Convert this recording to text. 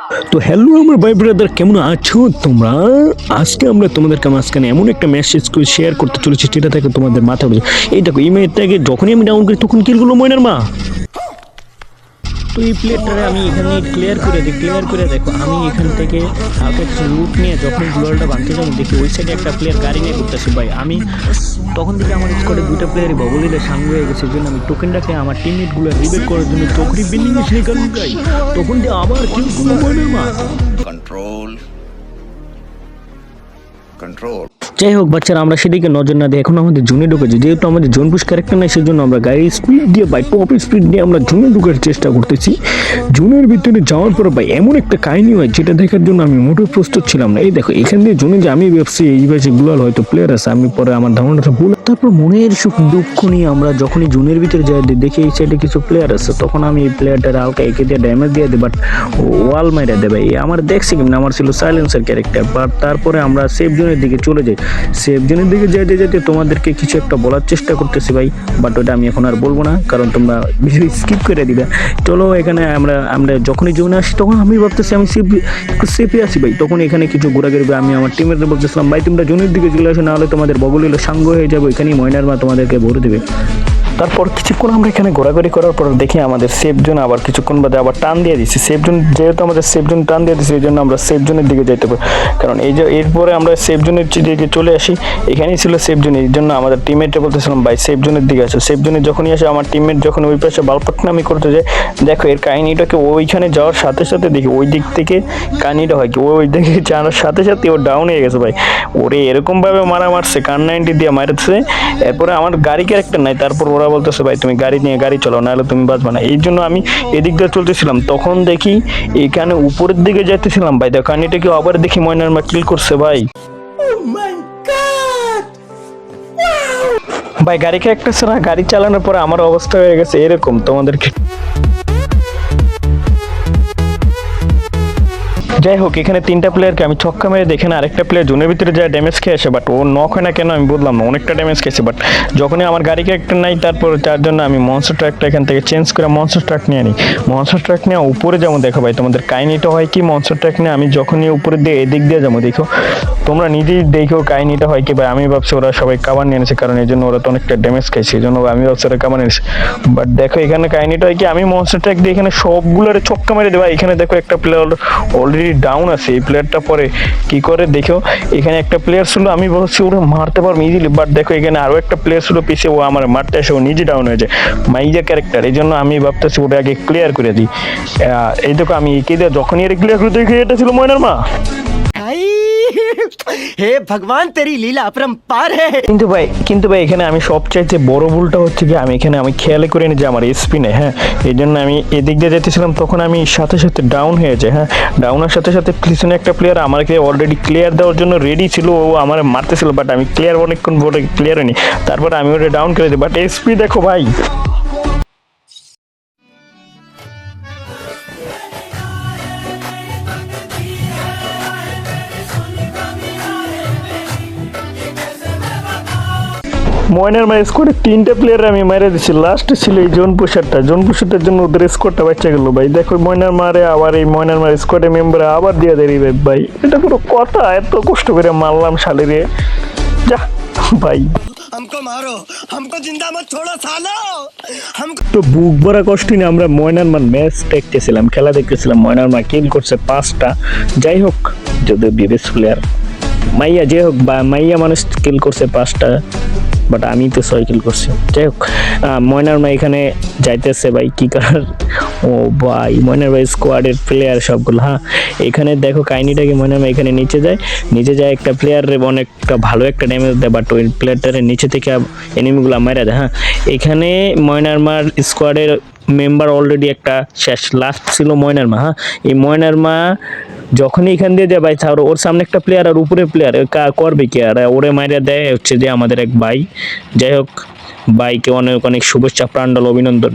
তো হ্যালো আমার ভাই ব্রাদার, কেমন আছো তোমরা? আজকে আমরা তোমাদেরকে মাঝখানে এমন একটা মেসেজ শেয়ার করতে চলেছি যেটা থেকে তোমাদের মাথা উঠে এই দেখো, এই মেয়েটাকে যখনই আমি ডাউন করি তখন কিলগুলো ময়নার মা। তো এই প্লেটটারে আমি এখানে ক্লিয়ার করে দিই, ক্লিয়ার করে দেখো আমি এখান থেকে হালকা কিছু লুট নিয়ে যখন গ্লোয়ালটা বাঁধতে যাবো দেখি ওই সাইডে একটা প্লেয়ার গাড়ি নিয়ে করতেছে ভাই। আমি তখন থেকে আমার স্কোয়াডে দুটো প্লেয়ারই বগল দিলে সাঙ্গ হয়ে গেছে, এই জন্য আমি টোকেনটাকে আমার টিমমেটগুলো রিবেট করার জন্য চোখরি বিল্ডিং এ সেই কারণ গাই তখন দিয়ে আবার কিল করবো ময়নার মা। Control control. যাই হোক বাচ্চারা, আমরা সেদিকে নজর না দিয়ে এখন আমাদের জোনে ঢুকেছি। যেহেতু আমাদের জোন পুশ ক্যারেক্টার নাই, সেই জন্য আমরা গাড়ির স্পিড দিয়ে বাই টপ স্পিড দিয়ে আমরা জোনে ঢুকার চেষ্টা করতেছি। জোনের ভিতরে যাওয়ার পর ভাই এমন একটা কাহিনী হয় যেটা দেখার জন্য আমি মোটেও প্রস্তুত ছিলাম না। এই দেখো এখান দিয়ে জোনে যে আমি ভাবছি এই ভাষে গুলাল হয়তো প্লেয়ার আছে, আমি পরে আমার ধারণাটা ভুল। তারপর মনের সুখ দুঃখ নিয়ে আমরা যখনই জোনের ভিতরে যাই দেখি এই সাইডে কিছু প্লেয়ার আছে, তখন আমি এই প্লেয়ারটার হালকা একে দিয়ে ড্যামেজ দিয়ে দিই, বাট ওয়াল মাইরা দেবে। আমার দেখছি কেমন, আমার ছিল সাইলেন্সার ক্যারেক্টার। বাট তারপরে আমরা সেফ জোনের দিকে চলে যাই। সেফ জোনের দিকে যেতে যেতে তোমাদেরকে কিছু একটা বলার চেষ্টা করতেছি ভাই, বাট ওটা আমি এখন আর বলবো না কারণ তোমরা ভিডিও স্কিপ করে দিবে। চলো এখানে আমরা আমরা যখনই জোনে আসি তখন আমি ভাবতেছি আমি সেফে আসি ভাই। তখন এখানে কিছু ঘোরাঘুরি আমি আমার টিমের বলতেছিলাম ভাই তোমরা জোনের দিকে চলে আসো, নাহলে তোমাদের বগল হলে সাঙ্গ হয়ে যাবে, এখানেই ময়নার মা তোমাদেরকে ভরে দেবে। তারপর কিছুক্ষণ আমরা এখানে ঘোরাঘুরি করার পর দেখি আমাদের সেফ জোন আবার কিছুক্ষণ বাদে আবার টান দিয়ে দিচ্ছি। সেফ জোন যেহেতু আমাদের সেফ জোন টান দিয়ে দিচ্ছি, এই জন্য আমরা সেফ জোনের দিকে যাইতে পারি, কারণ এই যে এরপরে আমরা সেফ জোনের দিকে চলে আসি। এখানেই ছিল সেফ জোন, এই জন্য আমাদের টিমমেটে বলতেছিলাম ভাই সেফ জোনের দিকে আসো। সেফ জোনে যখনই আসে আমার টিমমেট যখন ওই পাশে বালপাটনামি করতে যায়, দেখো এর কাহিনীটাকে ওইখানে যাওয়ার সাথে সাথে দেখি ওই দিক থেকে কাহিনীটা হয় কি ওই দিকে যাওয়ার সাথে সাথে ও ডাউন হয়ে গেছে ভাই। ওরে এরকমভাবে মারছে, কার 90 দিয়ে মারছে। এরপরে আমার গাড়ি ক্যারেক্টার নাই, তারপর ওরা বলতেছে ভাই তুমি গাড়ি নিয়ে গাড়ি চলো, নাহলে তুমি বাঁচবে না। এই জন্য আমি এদিক দিয়ে চলতেছিলাম, তখন দেখি এখানে উপরের দিকে যাইতেছিলাম ভাই, দেখো কাহিনীটাকে আবার দেখি ময়নার মা কিল করছে ভাই। ভাই গাড়ি ক্যারেক্টার ছাড়া গাড়ি চালানোর পরে আমার অবস্থা হয়ে গেছে এরকম, তোমাদেরকে যাই হোক এখানে তিনটা প্লেয়ারকে আমি ছক্কা মেরে দেখে না আরেকটা প্লেয়ার জোনের ভিতরে যায় ড্যামেজ খেয়ে আসে, বাট ও নক হয় না কেন আমি বুঝলাম না, অনেকটা ড্যামেজ খেয়েছে। বাট যখনই আমার গাড়ি ক্যারেক্টার নাই, তারপর তার জন্য আমি মনস্টার ট্রাকটা এখান থেকে চেঞ্জ করে মনস্টার ট্রাক নিয়ে নিই। মনস্টার ট্রাক নিয়ে উপরে যেমন দেখো ভাই, তোমাদের কাহিনীটা হয় কি মনস্টার ট্রাক নিয়ে আমি যখনই উপরে দিয়ে এদিক দিয়ে যাবো, দেখো তোমরা নিজেই দেখো কাহিনীটা হয় কি ভাই, আমি ভাবছি ওরা সবাই কাবার নিয়ে এনেছে, কারণ এই জন্য ওরা তো অনেকটা ড্যামেজ খাইছে, এই জন্য আমি ভাবছি ওরা কাবার নিয়েছে। বাট দেখো এখানে কাহিনীটা হয় কি আমি মনস্টার ট্রাক দিয়ে এখানে সবগুলোর ছক্কা মেরে দেবো। এখানে দেখো একটা প্লেয়ার অলরেডি ডাউন আছে, এই প্লেয়ারটা পরে কি করে দেখো এখানে একটা প্লেয়ার ছিল, আমি বলছি ওরা মারতে পারবো ইজিলি, বাট দেখো এখানে আরো একটা প্লেয়ার ছিল পিছিয়ে, ও আমার মারতে আসে ও নিজে ডাউন হয়ে যায়, মাইজা ক্যারেক্টার। এই জন্য আমি ভাবতেছি ওটা আগে ক্লিয়ার করে দিই। এই দেখো আমি একে দিয়ে যখনই এর ক্লিয়ার করে দেখি এটা ছিল ময়নার মা। हे भगवान तेरी लीला अपरंपार है। কিন্তু ভাই এখানে আমি সবচাইতে বড় ভুলটা হচ্ছে কি আমি খেয়াল করে নি যে আমার এসপি নেই। হ্যাঁ, এই জন্য আমি এদিক দিয়ে যেতেছিলাম, তখন আমি সাথে সাথে ডাউন হয়ে যায়। হ্যাঁ, ডাউনের সাথে সাথে পিছনে একটা প্লেয়ার আমাকে অলরেডি ক্লিয়ার দেওয়ার জন্য রেডি ছিল, ও আমার মারতেছিল, বাট আমি ক্লিয়ার অনেকক্ষণ বলে ক্লিয়ার হয়নি, তারপরে আমি ওটা ডাউন করে দিই। বাট এসপি দেখো ভাই, ময়নার মা স্কোয়াডে তিনটা প্লেয়ার আমি মেরে দিচ্ছি, লাস্টে ছিল এই জোন পুষারটার জন্য ওদের স্কোয়াডটা বাচ্চা গেল ভাই। দেখো ময়নার মারে আবার এই ময়নার মার স্কোয়াডের মেম্বার আবার দিয়ে দেয় রিভাইভ ভাই, এটা পুরো কথা, এত কষ্ট করে মারলাম শালিরে, যা ভাই। हमको मारो, हमको जिंदा मत छोड़ो सालो। हमको তো বুক ভরা কষ্ট নিয়ে আমরা ময়নার মার ম্যাচ দেখতেছিলাম, খেলা দেখতেছিলাম। ময়নার মা কিল করছে 5টা, যাই হোক যদিও বিবেস প্লেয়ার মাইয়া, যাই হোক বা মাইয়া মানুষ কিল করছে 5টা, বাট আমি তো 6 কিল করছি। যাই হোক ময়নার মা এখানে যাইতেছে ভাই কি করার, ও ভাই ময়নার ভাই স্কোয়াডের প্লেয়ার সবগুলো। হ্যাঁ, এখানে দেখো কাহিনীটাকে ময়নার মা এখানে নিচে যায় একটা প্লেয়ারে অনেকটা ভালো একটা ড্যামেজ দেয়, বাট ওই প্লেয়ারটারে নিচে থেকে এনিমিগুলো মারা দেয়। হ্যাঁ, এখানে ময়নার মার স্কোয়াডের মেম্বার অলরেডি একটা শেষ, লাস্ট ছিল ময়নার মা। হ্যাঁ, এই ময়নার মা যখনই এখান দিয়ে দেয় ভাই, তাহলে ওর সামনে একটা প্লেয়ার আর উপরে প্লেয়ার করবে কি, আর ওরে মাইরা দেয় হচ্ছে যে আমাদের এক ভাই। যাই হোক ভাইকে অনেক অনেক শুভেচ্ছা, প্রাঞ্জল অভিনন্দন।